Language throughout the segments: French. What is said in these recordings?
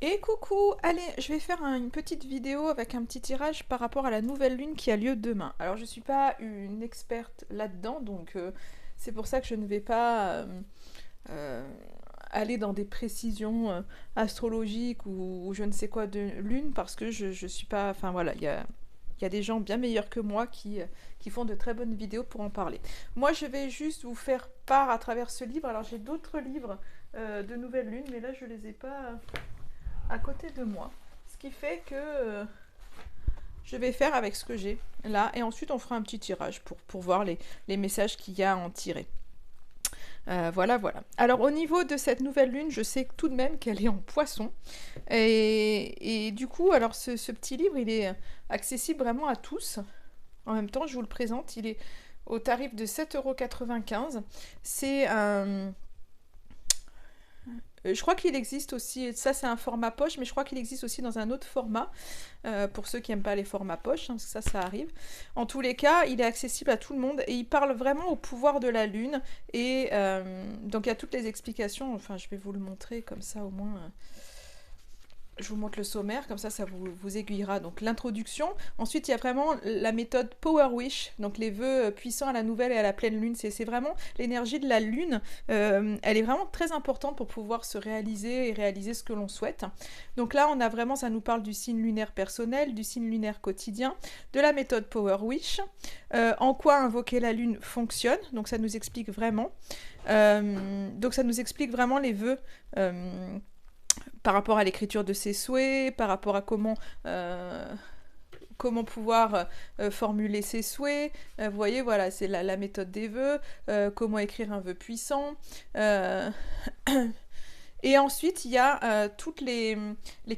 Et coucou, allez, je vais faire une petite vidéo avec un petit tirage par rapport à la nouvelle lune qui a lieu demain. Alors je suis pas une experte là-dedans, donc c'est pour ça que je ne vais pas euh, aller dans des précisions astrologiques ou je ne sais quoi de lune, parce que je suis pas... Enfin voilà, il y a des gens bien meilleurs que moi qui font de très bonnes vidéos pour en parler. Moi je vais juste vous faire part à travers ce livre. Alors j'ai d'autres livres de nouvelle lune, mais là je les ai pas à côté de moi. Ce qui fait que je vais faire avec ce que j'ai là et ensuite on fera un petit tirage pour voir les messages qu'il y a à en tirer. Voilà, voilà. Alors au niveau de cette nouvelle lune, je sais tout de même qu'elle est en poisson. Et du coup, alors ce petit livre, il est accessible vraiment à tous. En même temps, je vous le présente, il est au tarif de 7,95 €. C'est un... Je crois qu'il existe aussi, ça c'est un format poche, mais je crois qu'il existe aussi dans un autre format, pour ceux qui n'aiment pas les formats poche, hein, parce que ça arrive. En tous les cas, il est accessible à tout le monde et il parle vraiment au pouvoir de la lune. Et donc il y a toutes les explications, enfin je vais vous le montrer comme ça au moins... je vous montre le sommaire, comme ça vous aiguillera. Donc l'introduction. Ensuite, il y a vraiment la méthode Power Wish, donc les vœux puissants à la nouvelle et à la pleine lune. C'est vraiment l'énergie de la lune. Elle est vraiment très importante pour pouvoir se réaliser et réaliser ce que l'on souhaite. Donc là, on a vraiment, ça nous parle du signe lunaire personnel, du signe lunaire quotidien, de la méthode Power Wish, en quoi invoquer la lune fonctionne. Donc ça nous explique vraiment. Donc ça nous explique vraiment les vœux. Par rapport à l'écriture de ses souhaits, par rapport à comment pouvoir formuler ses souhaits. Vous voyez, voilà, c'est la méthode des vœux, comment écrire un vœu puissant. Et ensuite, il y a toutes les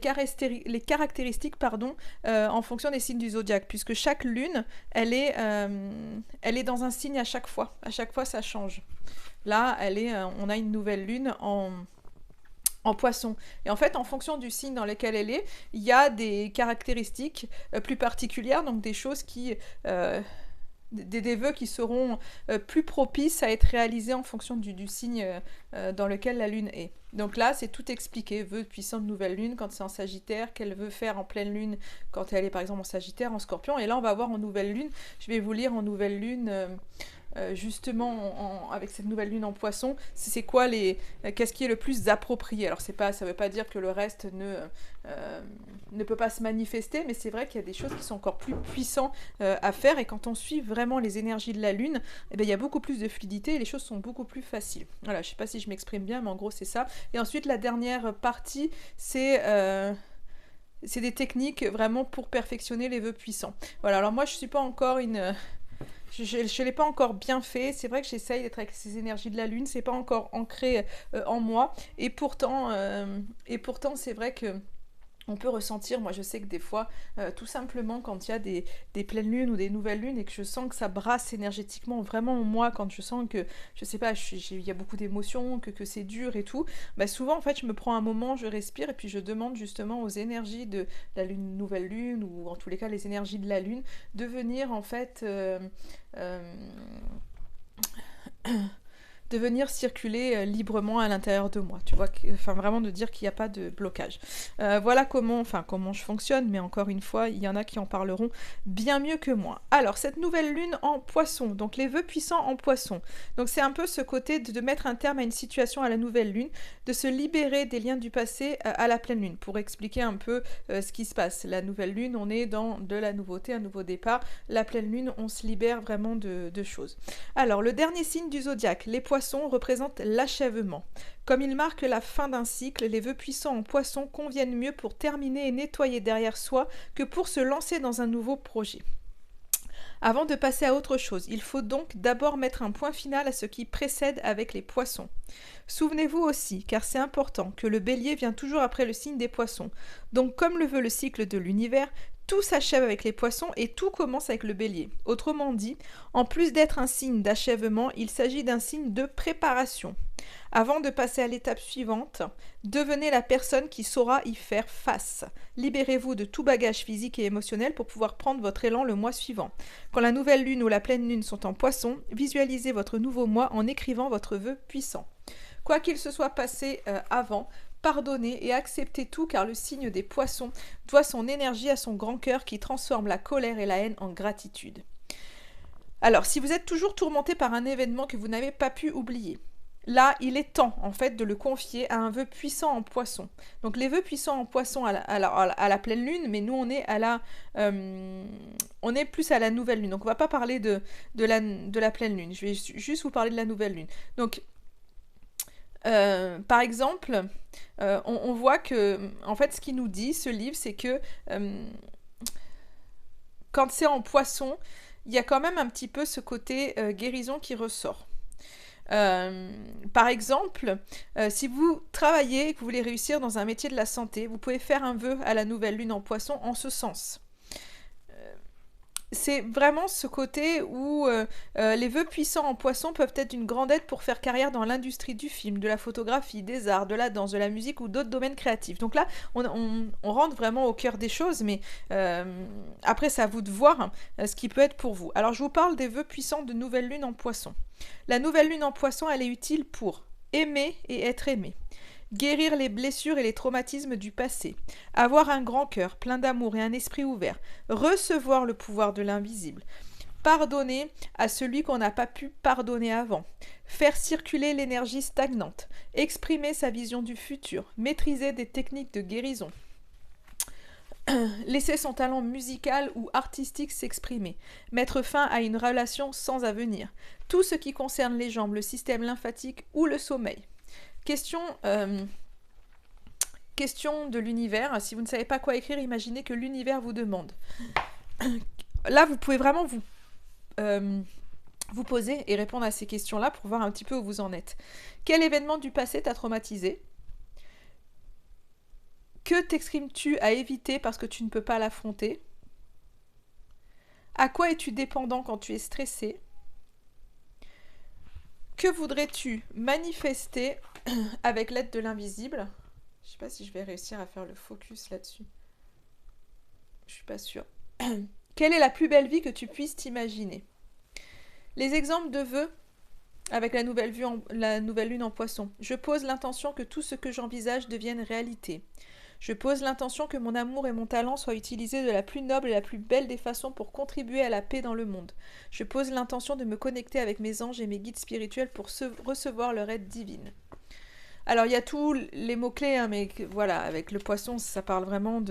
caractéristiques pardon, en fonction des signes du zodiaque, puisque chaque lune, elle est dans un signe à chaque fois. À chaque fois, ça change. Là, on a une nouvelle lune en poisson. Et en fait, en fonction du signe dans lequel elle est, il y a des caractéristiques plus particulières, donc des choses qui... des vœux qui seront plus propices à être réalisés en fonction du signe dans lequel la lune est. Donc là, c'est tout expliqué. Vœux puissants de nouvelle lune quand c'est en Sagittaire, qu'elle veut faire en pleine lune quand elle est par exemple en Sagittaire, en Scorpion. Et là, on va voir en nouvelle lune. Je vais vous lire en nouvelle lune... justement avec cette nouvelle lune en poisson, c'est quoi qu'est-ce qui est le plus approprié. Alors ça veut pas dire que le reste ne peut pas se manifester, mais c'est vrai qu'il y a des choses qui sont encore plus puissantes à faire, et quand on suit vraiment les énergies de la lune, eh bien, il y a beaucoup plus de fluidité et les choses sont beaucoup plus faciles. Voilà, je sais pas si je m'exprime bien, mais en gros c'est ça. Et ensuite la dernière partie, c'est des techniques vraiment pour perfectionner les vœux puissants. Voilà, alors moi je suis pas encore je ne l'ai pas encore bien fait. C'est vrai que j'essaye d'être avec ces énergies de la lune. C'est pas encore ancré en moi. Et pourtant, c'est vrai que on peut ressentir, moi je sais que des fois, tout simplement quand il y a des pleines lunes ou des nouvelles lunes et que je sens que ça brasse énergétiquement vraiment en moi, quand je sens que, je sais pas, il y a beaucoup d'émotions, que c'est dur et tout, bah souvent en fait je me prends un moment, je respire et puis je demande justement aux énergies de la lune, nouvelle lune, ou en tous les cas les énergies de la lune, de venir en fait... euh, de venir circuler librement à l'intérieur de moi, tu vois, enfin vraiment de dire qu'il n'y a pas de blocage. Voilà comment je fonctionne, mais encore une fois, il y en a qui en parleront bien mieux que moi. Alors, cette nouvelle lune en poisson, donc les vœux puissants en poisson, donc c'est un peu ce côté de mettre un terme à une situation à la nouvelle lune, de se libérer des liens du passé à la pleine lune, pour expliquer un peu ce qui se passe. La nouvelle lune, on est dans de la nouveauté, un nouveau départ. La pleine lune, on se libère vraiment de choses. Alors, le dernier signe du zodiaque, les poissons, représente l'achèvement. Comme il marque la fin d'un cycle, les vœux puissants en poisson conviennent mieux pour terminer et nettoyer derrière soi que pour se lancer dans un nouveau projet. Avant de passer à autre chose, il faut donc d'abord mettre un point final à ce qui précède avec les poissons. Souvenez-vous aussi, car c'est important, que le bélier vient toujours après le signe des poissons. Donc comme le veut le cycle de l'univers, tout s'achève avec les poissons et tout commence avec le bélier. Autrement dit, en plus d'être un signe d'achèvement, il s'agit d'un signe de préparation. Avant de passer à l'étape suivante, devenez la personne qui saura y faire face. Libérez-vous de tout bagage physique et émotionnel pour pouvoir prendre votre élan le mois suivant. Quand la nouvelle lune ou la pleine lune sont en poisson, visualisez votre nouveau mois en écrivant votre vœu puissant. Quoi qu'il se soit passé avant, pardonner et accepter tout car le signe des poissons doit son énergie à son grand cœur qui transforme la colère et la haine en gratitude. Alors, si vous êtes toujours tourmenté par un événement que vous n'avez pas pu oublier, là, il est temps, en fait, de le confier à un vœu puissant en poisson. Donc, les vœux puissants en poisson à la pleine lune, mais nous, on est plus à la nouvelle lune. Donc, on ne va pas parler de la pleine lune. Je vais juste vous parler de la nouvelle lune. Donc, par exemple, on voit que, en fait, ce qu'il nous dit, ce livre, c'est que quand c'est en poisson, il y a quand même un petit peu ce côté guérison qui ressort. Par exemple, si vous travaillez et que vous voulez réussir dans un métier de la santé, vous pouvez faire un vœu à la nouvelle lune en poisson en ce sens. C'est vraiment ce côté où les vœux puissants en poisson peuvent être une grande aide pour faire carrière dans l'industrie du film, de la photographie, des arts, de la danse, de la musique ou d'autres domaines créatifs. Donc là, on rentre vraiment au cœur des choses, mais après, c'est à vous de voir ce qui peut être pour vous. Alors, je vous parle des vœux puissants de nouvelle lune en poisson. La nouvelle lune en poisson, elle est utile pour aimer et être aimé. Guérir les blessures et les traumatismes du passé, avoir un grand cœur plein d'amour et un esprit ouvert, recevoir le pouvoir de l'invisible, pardonner à celui qu'on n'a pas pu pardonner avant, faire circuler l'énergie stagnante, exprimer sa vision du futur, maîtriser des techniques de guérison, laisser son talent musical ou artistique s'exprimer, mettre fin à une relation sans avenir, tout ce qui concerne les jambes, le système lymphatique ou le sommeil. Question de l'univers. Si vous ne savez pas quoi écrire, imaginez que l'univers vous demande. Là, vous pouvez vraiment vous poser et répondre à ces questions-là pour voir un petit peu où vous en êtes. Quel événement du passé t'a traumatisé ? Que t'exprimes-tu à éviter parce que tu ne peux pas l'affronter ? À quoi es-tu dépendant quand tu es stressé ? Que voudrais-tu manifester avec l'aide de l'invisible ? Je ne sais pas si je vais réussir à faire le focus là-dessus. Je ne suis pas sûre. Quelle est la plus belle vie que tu puisses t'imaginer ? Les exemples de vœux avec la nouvelle lune en poisson. Je pose l'intention que tout ce que j'envisage devienne réalité. Je pose l'intention que mon amour et mon talent soient utilisés de la plus noble et la plus belle des façons pour contribuer à la paix dans le monde. Je pose l'intention de me connecter avec mes anges et mes guides spirituels pour recevoir leur aide divine. Alors, il y a tous les mots-clés, hein, mais voilà, avec le poisson, ça parle vraiment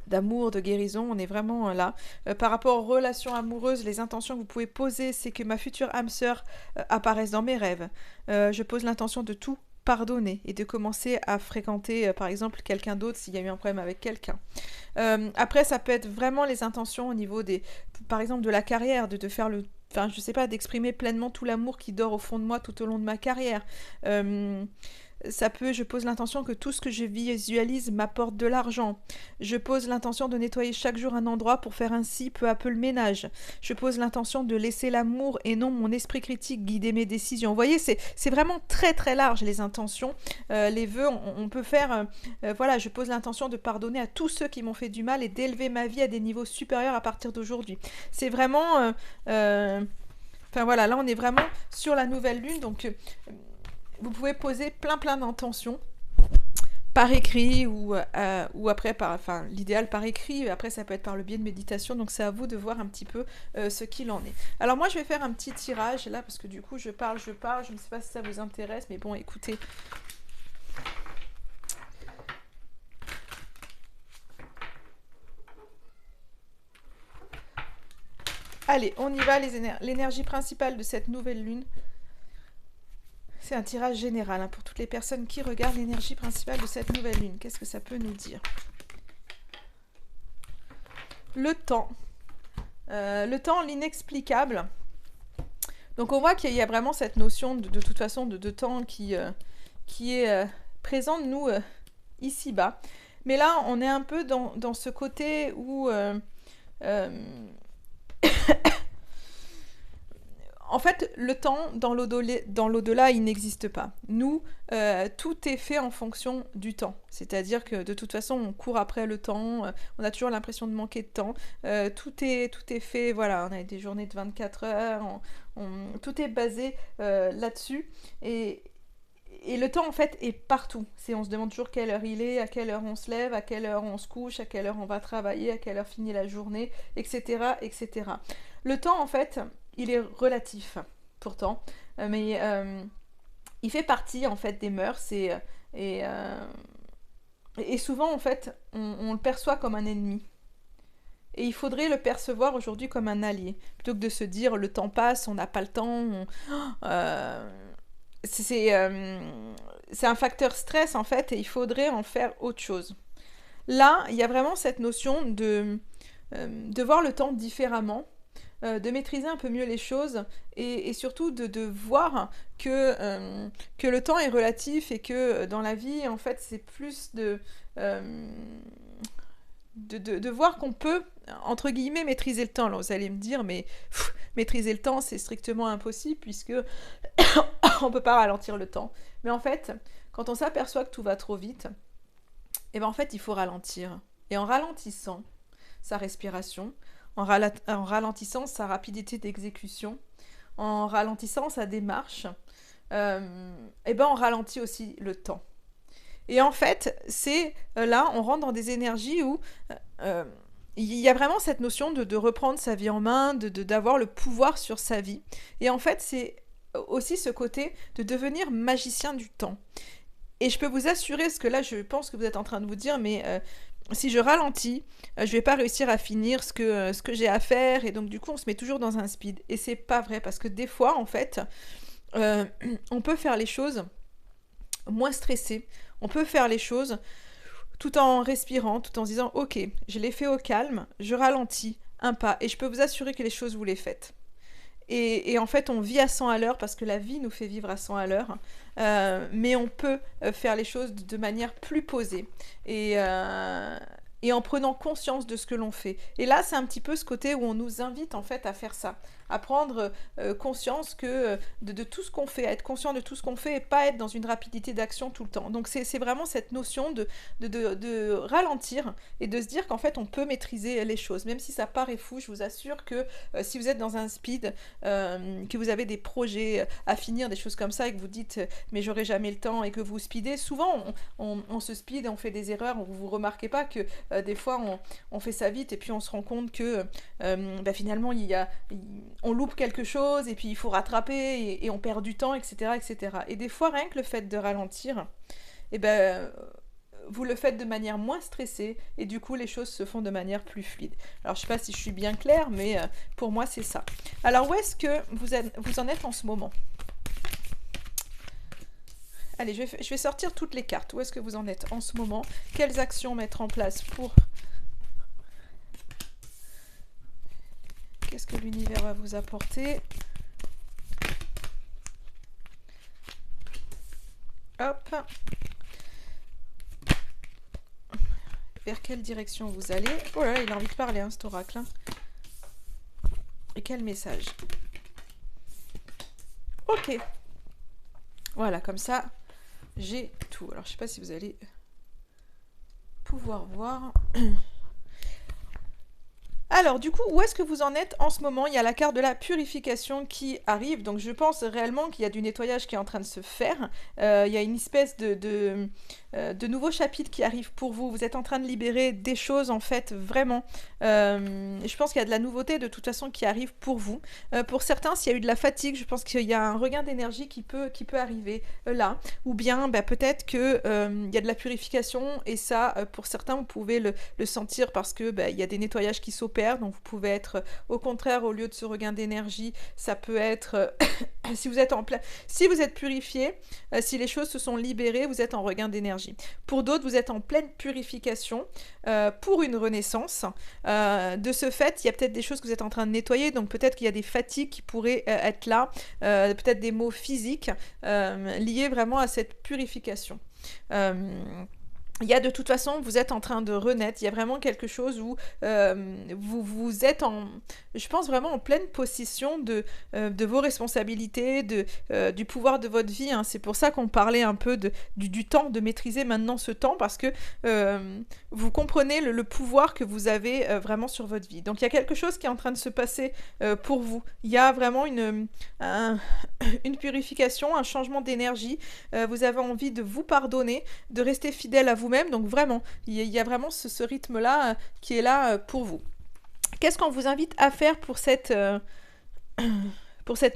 d'amour, de guérison, on est vraiment là. Par rapport aux relations amoureuses, les intentions que vous pouvez poser, c'est que ma future âme sœur apparaisse dans mes rêves. Je pose l'intention de tout pardonner et de commencer à fréquenter par exemple quelqu'un d'autre s'il y a eu un problème avec quelqu'un. Après, ça peut être vraiment les intentions au niveau par exemple de la carrière, de faire je sais pas, d'exprimer pleinement tout l'amour qui dort au fond de moi tout au long de ma carrière. Je pose l'intention que tout ce que je visualise m'apporte de l'argent. Je pose l'intention de nettoyer chaque jour un endroit pour faire ainsi peu à peu le ménage. Je pose l'intention de laisser l'amour et non mon esprit critique guider mes décisions. Vous voyez, c'est vraiment très très large les intentions. Les vœux, on peut faire... voilà, je pose l'intention de pardonner à tous ceux qui m'ont fait du mal et d'élever ma vie à des niveaux supérieurs à partir d'aujourd'hui. C'est vraiment... Enfin voilà, là on est vraiment sur la nouvelle lune, donc... vous pouvez poser plein d'intentions par écrit ou après l'idéal par écrit, après ça peut être par le biais de méditation, donc c'est à vous de voir un petit peu ce qu'il en est. Alors moi je vais faire un petit tirage là parce que du coup je parle, je ne sais pas si ça vous intéresse, mais bon écoutez. Allez, on y va, l'énergie principale de cette nouvelle lune. C'est un tirage général hein, pour toutes les personnes qui regardent l'énergie principale de cette nouvelle lune. Qu'est-ce que ça peut nous dire ? Le temps. Le temps, l'inexplicable. Donc on voit qu'il y a vraiment cette notion de toute façon de temps qui est présente nous ici-bas. Mais là, on est un peu dans ce côté où... En fait, le temps dans l'au-delà, il n'existe pas. Nous, tout est fait en fonction du temps. C'est-à-dire que de toute façon, on court après le temps, on a toujours l'impression de manquer de temps. Tout est fait, voilà, on a des journées de 24 heures, tout est basé là-dessus. Et et le temps en fait est partout. On se demande toujours quelle heure il est, à quelle heure on se lève, à quelle heure on se couche, à quelle heure on va travailler, à quelle heure finit la journée, etc., etc. Le temps en fait, il est relatif pourtant, mais il fait partie en fait des mœurs et, euh, et souvent en fait on le perçoit comme un ennemi. Et il faudrait le percevoir aujourd'hui comme un allié, plutôt que de se dire le temps passe, on n'a pas le temps, euh, c'est c'est un facteur stress en fait et il faudrait en faire autre chose. Là, il y a vraiment cette notion de voir le temps différemment, de maîtriser un peu mieux les choses et surtout de voir que le temps est relatif et que dans la vie, en fait, c'est plus euh, de voir qu'on peut, entre guillemets, maîtriser le temps. Alors vous allez me dire, mais maîtriser le temps, c'est strictement impossible puisque on ne peut pas ralentir le temps. Mais en fait, quand on s'aperçoit que tout va trop vite, et ben en fait, il faut ralentir. Et en ralentissant sa respiration, en ralentissant sa rapidité d'exécution, en ralentissant sa démarche, et ben on ralentit aussi le temps. Et en fait, c'est là, on rentre dans des énergies où euh, il y a vraiment cette notion de reprendre sa vie en main, d'avoir le pouvoir sur sa vie. Et en fait, c'est aussi ce côté de devenir magicien du temps. Et je peux vous assurer, parce que là, je pense que vous êtes en train de vous dire, mais si je ralentis, je vais pas réussir à finir ce que j'ai à faire. Et donc, du coup, on se met toujours dans un speed. Et c'est pas vrai, parce que des fois, en fait, euh, on peut faire les choses moins stressé. On peut faire les choses tout en respirant, tout en se disant ok, je l'ai fait au calme, je ralentis un pas et je peux vous assurer que les choses vous les faites. Et en fait, on vit à 100 à l'heure parce que la vie nous fait vivre à 100 à l'heure. Mais on peut faire les choses de manière plus posée. Et, euh, et en prenant conscience de ce que l'on fait. Et là, c'est un petit peu ce côté où on nous invite en fait à faire ça. À prendre conscience de tout ce qu'on fait, à être conscient de tout ce qu'on fait et pas être dans une rapidité d'action tout le temps. Donc c'est vraiment cette notion de ralentir et de se dire qu'en fait on peut maîtriser les choses. Même si ça paraît fou, je vous assure que si vous êtes dans un speed, que vous avez des projets à finir, des choses comme ça, et que vous dites mais j'aurai jamais le temps et que vous speedez, souvent on se speed et on fait des erreurs, vous remarquez pas que des fois on fait ça vite et puis on se rend compte que finalement on loupe quelque chose et puis il faut rattraper et on perd du temps, etc., etc. Et des fois rien que le fait de ralentir, et vous le faites de manière moins stressée et du coup les choses se font de manière plus fluide. Alors je sais pas si je suis bien claire, mais pour moi c'est ça. Alors où est-ce que vous en êtes en ce moment? Allez, je vais sortir toutes les cartes. Où est-ce que vous en êtes en ce moment? Quelles actions mettre en place pour... Qu'est-ce que l'univers va vous apporter? Hop. Vers quelle direction vous allez? Oh là là, il a envie de parler, hein, cet oracle. Hein. Et quel message? Ok. Voilà, comme ça, j'ai tout. Alors, je sais pas si vous allez pouvoir voir. Alors, du coup, où est-ce que vous en êtes en ce moment? Il y a la carte de la purification qui arrive. Donc, je pense réellement qu'il y a du nettoyage qui est en train de se faire. Il y a une espèce de nouveau chapitre qui arrive pour vous. Vous êtes en train de libérer des choses, en fait, vraiment. Je pense qu'il y a de la nouveauté, de toute façon, qui arrive pour vous. Pour certains, s'il y a eu de la fatigue, je pense qu'il y a un regain d'énergie qui peut arriver là. Ou bien, peut-être qu'il y a de la purification. Et ça, pour certains, vous pouvez le sentir parce que il y a des nettoyages qui s'opèrent. Donc vous pouvez être au contraire, au lieu de ce regain d'énergie, ça peut être si vous êtes si vous êtes purifié, si les choses se sont libérées, vous êtes en regain d'énergie. Pour d'autres, vous êtes en pleine purification pour une renaissance. De ce fait, il y a peut-être des choses que vous êtes en train de nettoyer, donc peut-être qu'il y a des fatigues qui pourraient être là, peut-être des maux physiques liés vraiment à cette purification. il y a de toute façon, vous êtes en train de renaître, il y a vraiment quelque chose où vous êtes je pense vraiment en pleine possession de vos responsabilités, du pouvoir de votre vie, hein. C'est pour ça qu'on parlait un peu du temps, de maîtriser maintenant ce temps, parce que vous comprenez le pouvoir que vous avez vraiment sur votre vie. Donc il y a quelque chose qui est en train de se passer pour vous. Il y a vraiment une purification, un changement d'énergie. Vous avez envie de vous pardonner, de rester fidèle à vous-même. Donc vraiment, il y a vraiment ce rythme-là qui est là pour vous. Qu'est-ce qu'on vous invite à faire pour cette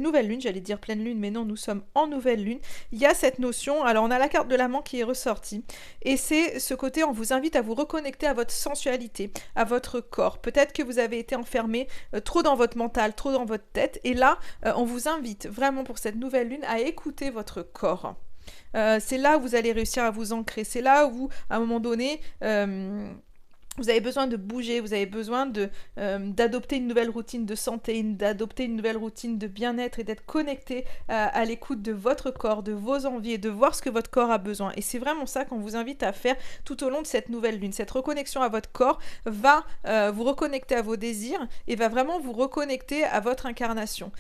nouvelle lune? J'allais dire pleine lune, mais non, nous sommes en nouvelle lune. Il y a cette notion, alors on a la carte de l'amant qui est ressortie, et c'est ce côté, on vous invite à vous reconnecter à votre sensualité, à votre corps. Peut-être que vous avez été enfermé trop dans votre mental, trop dans votre tête, et là, on vous invite vraiment pour cette nouvelle lune à écouter votre corps. C'est là où vous allez réussir à vous ancrer, c'est là où, à un moment donné, vous avez besoin de bouger, vous avez besoin d'adopter une nouvelle routine de santé, d'adopter une nouvelle routine de bien-être et d'être connecté à l'écoute de votre corps, de vos envies et de voir ce que votre corps a besoin. Et c'est vraiment ça qu'on vous invite à faire tout au long de cette nouvelle lune. Cette reconnexion à votre corps va vous reconnecter à vos désirs et va vraiment vous reconnecter à votre incarnation.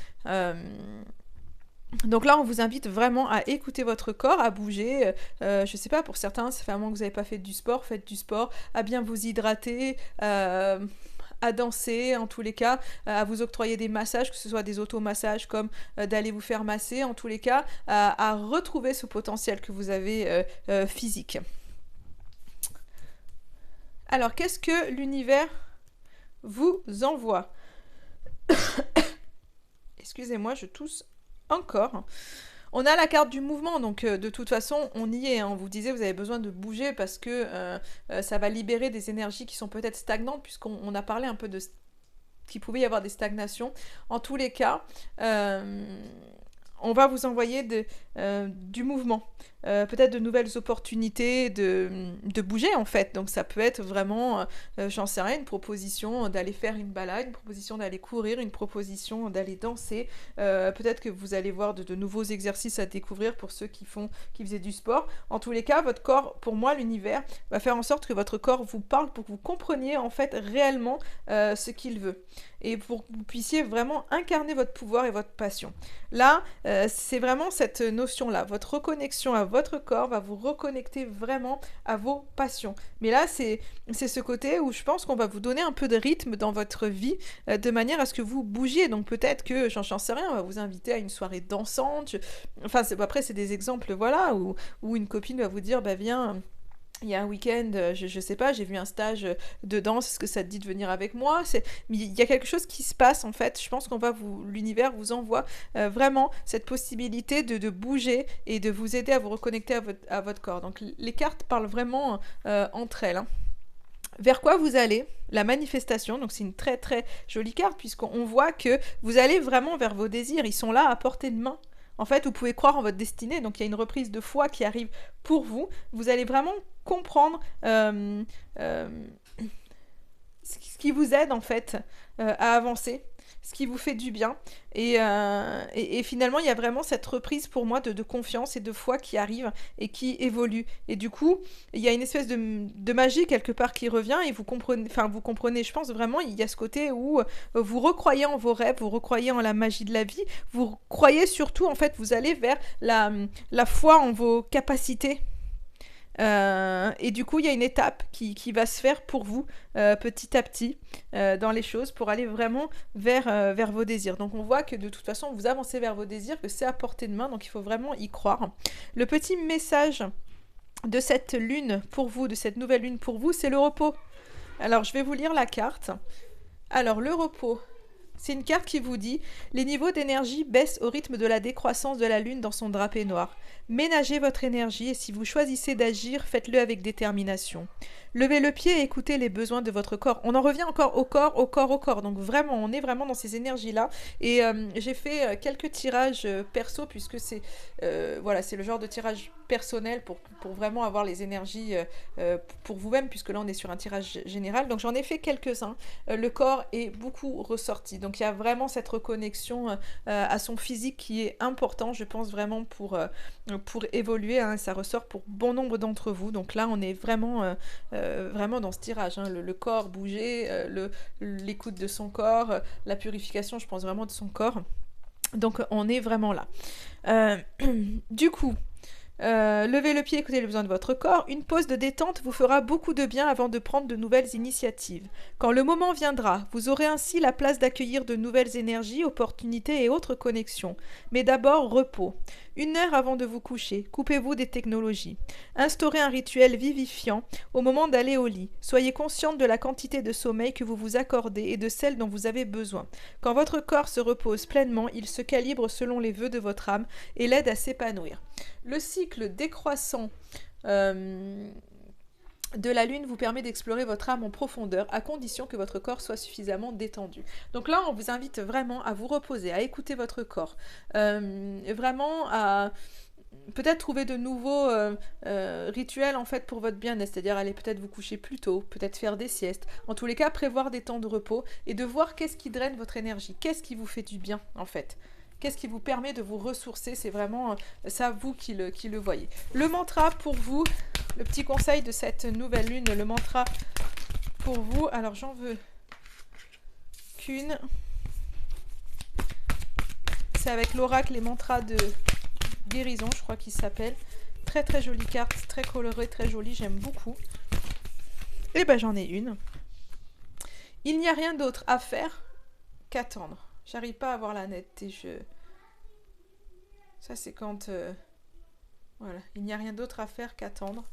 Donc là, on vous invite vraiment à écouter votre corps, à bouger. Je sais pas, pour certains, ça fait un moment que vous n'avez pas fait du sport, faites du sport, à bien vous hydrater, à danser, en tous les cas, à vous octroyer des massages, que ce soit des automassages comme d'aller vous faire masser, en tous les cas, à retrouver ce potentiel que vous avez physique. Alors, qu'est-ce que l'univers vous envoie? Excusez-moi, je tousse encore. On a la carte du mouvement, donc de toute façon, on y est. Hein. On vous disait, vous avez besoin de bouger parce que ça va libérer des énergies qui sont peut-être stagnantes, puisqu'on a parlé un peu de qu'il pouvait y avoir des stagnations. En tous les cas, on va vous envoyer du mouvement. Peut-être de nouvelles opportunités de bouger en fait. Donc ça peut être vraiment, j'en sais rien, une proposition d'aller faire une balade, une proposition d'aller courir, une proposition d'aller danser. Peut-être que vous allez voir de nouveaux exercices à découvrir pour ceux qui faisaient du sport. En tous les cas, votre corps, pour moi, l'univers, va faire en sorte que votre corps vous parle pour que vous compreniez en fait réellement ce qu'il veut. Et pour que vous puissiez vraiment incarner votre pouvoir et votre passion. Là, c'est vraiment cette notion-là. Votre reconnexion à votre corps va vous reconnecter vraiment à vos passions. Mais là, c'est ce côté où je pense qu'on va vous donner un peu de rythme dans votre vie, de manière à ce que vous bougiez. Donc peut-être que, j'en sais rien, on va vous inviter à une soirée dansante. Enfin, après, c'est des exemples, voilà, où une copine va vous dire, bah viens... Il y a un week-end, je sais pas, j'ai vu un stage de danse, est-ce que ça te dit de venir avec moi? Mais il y a quelque chose qui se passe en fait, je pense l'univers vous envoie vraiment cette possibilité de bouger et de vous aider à vous reconnecter à votre corps. Donc les cartes parlent vraiment entre elles. Hein. Vers quoi vous allez? La manifestation, donc c'est une très très jolie carte puisqu'on voit que vous allez vraiment vers vos désirs, ils sont là à portée de main. En fait, vous pouvez croire en votre destinée, donc il y a une reprise de foi qui arrive pour vous. Vous allez vraiment comprendre ce qui vous aide en fait à avancer, ce qui vous fait du bien. Et finalement, il y a vraiment cette reprise pour moi de confiance et de foi qui arrive et qui évolue. Et du coup, il y a une espèce de magie quelque part qui revient et vous comprenez, je pense vraiment, il y a ce côté où vous recroyez en vos rêves, vous recroyez en la magie de la vie, vous croyez surtout, en fait, vous allez vers la foi en vos capacités. Et du coup, il y a une étape qui va se faire pour vous petit à petit dans les choses pour aller vraiment vers vos désirs. Donc on voit que de toute façon, vous avancez vers vos désirs, que c'est à portée de main, donc il faut vraiment y croire. Le petit message de cette lune pour vous, de cette nouvelle lune pour vous, c'est le repos. Alors je vais vous lire la carte. Alors le repos. C'est une carte qui vous dit « Les niveaux d'énergie baissent au rythme de la décroissance de la lune dans son drapé noir. Ménagez votre énergie et si vous choisissez d'agir, faites-le avec détermination. Levez le pied et écoutez les besoins de votre corps. » On en revient encore au corps. Donc vraiment, on est vraiment dans ces énergies-là. Et j'ai fait quelques tirages perso puisque c'est le genre de tirage personnel pour vraiment avoir les énergies pour vous-même puisque là on est sur un tirage général. Donc j'en ai fait quelques-uns. Le corps est beaucoup ressorti. Donc il y a vraiment cette reconnexion à son physique qui est important, je pense vraiment pour évoluer, hein, ça ressort pour bon nombre d'entre vous. Donc là on est vraiment dans ce tirage, hein, le corps bouger, l'écoute de son corps, la purification je pense vraiment de son corps. Donc on est vraiment là. Du coup, levez le pied, écoutez les besoins de votre corps. Une pause de détente vous fera beaucoup de bien avant de prendre de nouvelles initiatives. Quand le moment viendra, vous aurez ainsi la place d'accueillir de nouvelles énergies, opportunités et autres connexions. Mais d'abord, repos. 1 heure avant de vous coucher, coupez-vous des technologies. Instaurez un rituel vivifiant au moment d'aller au lit. Soyez consciente de la quantité de sommeil que vous vous accordez et de celle dont vous avez besoin. Quand votre corps se repose pleinement, il se calibre selon les vœux de votre âme et l'aide à s'épanouir. Le cycle décroissant de la lune vous permet d'explorer votre âme en profondeur à condition que votre corps soit suffisamment détendu. Donc là, on vous invite vraiment à vous reposer, à écouter votre corps, vraiment à peut-être trouver de nouveaux rituels en fait pour votre bien-être, c'est-à-dire aller peut-être vous coucher plus tôt, peut-être faire des siestes, en tous les cas prévoir des temps de repos et de voir qu'est-ce qui draine votre énergie, qu'est-ce qui vous fait du bien en fait. Qu'est-ce qui vous permet de vous ressourcer? C'est vraiment ça, vous qui le voyez. Le mantra pour vous, le petit conseil de cette nouvelle lune, le mantra pour vous. Alors, j'en veux qu'une. C'est avec l'oracle les mantras de guérison, je crois qu'il s'appelle. Très très jolie carte, très colorée, très jolie, j'aime beaucoup. Et ben j'en ai une. Il n'y a rien d'autre à faire qu'attendre. J'arrive pas à avoir la netteté. Ça, c'est quand... Voilà. Il n'y a rien d'autre à faire qu'attendre.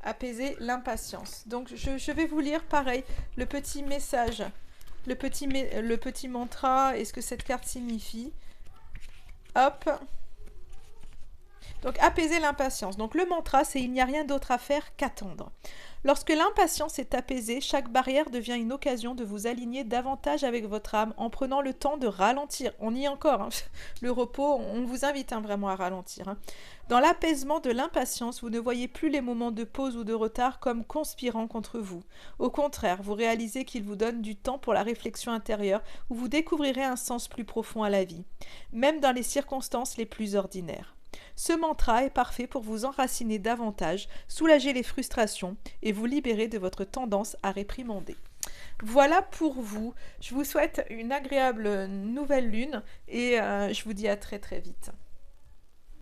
Apaiser l'impatience. Donc, je vais vous lire, pareil, le petit message, le petit mantra et ce que cette carte signifie. Hop. Donc, apaiser l'impatience. Donc, le mantra, c'est « Il n'y a rien d'autre à faire qu'attendre ». Lorsque l'impatience est apaisée, chaque barrière devient une occasion de vous aligner davantage avec votre âme en prenant le temps de ralentir. On y est encore, hein. Le repos, on vous invite vraiment à ralentir. Hein. Dans l'apaisement de l'impatience, vous ne voyez plus les moments de pause ou de retard comme conspirant contre vous. Au contraire, vous réalisez qu'ils vous donnent du temps pour la réflexion intérieure où vous découvrirez un sens plus profond à la vie, même dans les circonstances les plus ordinaires. Ce mantra est parfait pour vous enraciner davantage, soulager les frustrations et vous libérer de votre tendance à réprimander. Voilà pour vous. Je vous souhaite une agréable nouvelle lune et je vous dis à très très vite.